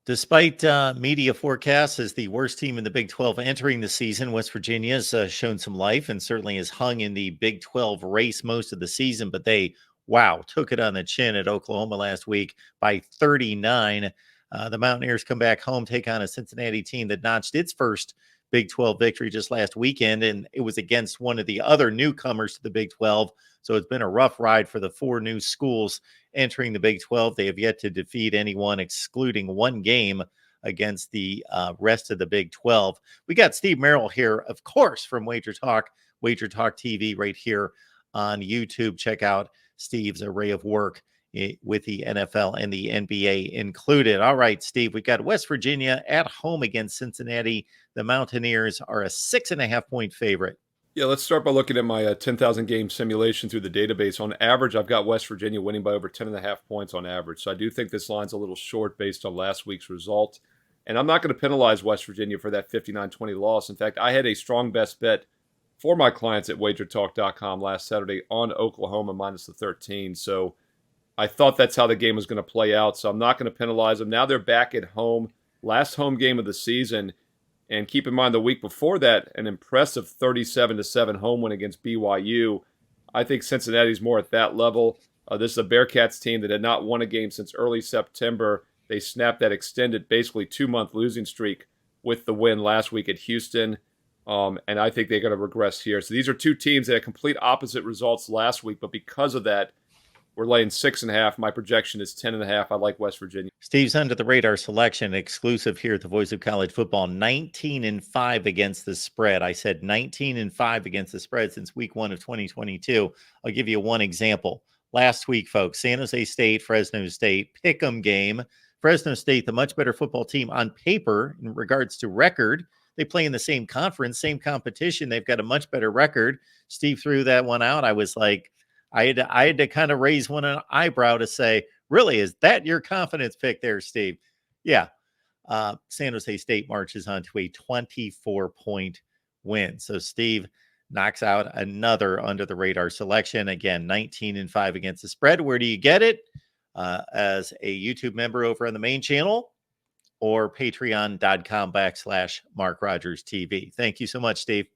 Despite media forecasts as the worst team in the Big 12 entering the season, West Virginia has shown some life and certainly has hung in the Big 12 race most of the season. But they, wow, took it on the chin at Oklahoma last week by 39. The Mountaineers come back home, take on a Cincinnati team that notched its first Big 12 victory just last weekend, and it was against one of the other newcomers to the Big 12. So it's been a rough ride for the four new schools entering the Big 12. They have yet to defeat anyone, excluding one game against the rest of the Big 12. We got Steve Merrill here, of course, from Wager Talk TV right here on YouTube. Check out Steve's array of work with the NFL and the NBA included. All right, Steve, we've got West Virginia at home against Cincinnati. The Mountaineers are a 6.5-point favorite. Yeah, let's start by looking at my 10,000 game simulation through the database. On average, I've got West Virginia winning by over 10.5 points on average. So I do think this line's a little short based on last week's result. And I'm not going to penalize West Virginia for that 59-20 loss. In fact, I had a strong best bet for my clients at wagertalk.com last Saturday on Oklahoma minus the 13. So I thought that's how the game was going to play out. So I'm not going to penalize them. Now they're back at home. Last home game of the season. And keep in mind, the week before that, an impressive 37-7 home win against BYU. I think Cincinnati's more at that level. This is a Bearcats team that had not won a game since early September. They snapped that extended, basically 2-month losing streak with the win last week at Houston. And I think they're going to regress here. So these are two teams that had complete opposite results last week. But because of that, we're laying 6.5. My projection is 10.5. I like West Virginia. Steve's under the radar selection, exclusive here at the Voice of College Football. 19-5 against the spread. I said 19-5 against the spread since week 1 of 2022. I'll give you one example. Last week, folks, San Jose State, Fresno State, pick'em game. Fresno State, the much better football team on paper in regards to record. They play in the same conference, same competition. They've got a much better record. Steve threw that one out. I was like, I had to kind of raise one eyebrow to say, really, is that your confidence pick there, Steve? Yeah. San Jose State marches on to a 24-point win. So Steve knocks out another under the radar selection. Again, 19-5 against the spread. Where do you get it? As a YouTube member over on the main channel or patreon.com/MarkRogersTV. Thank you so much, Steve.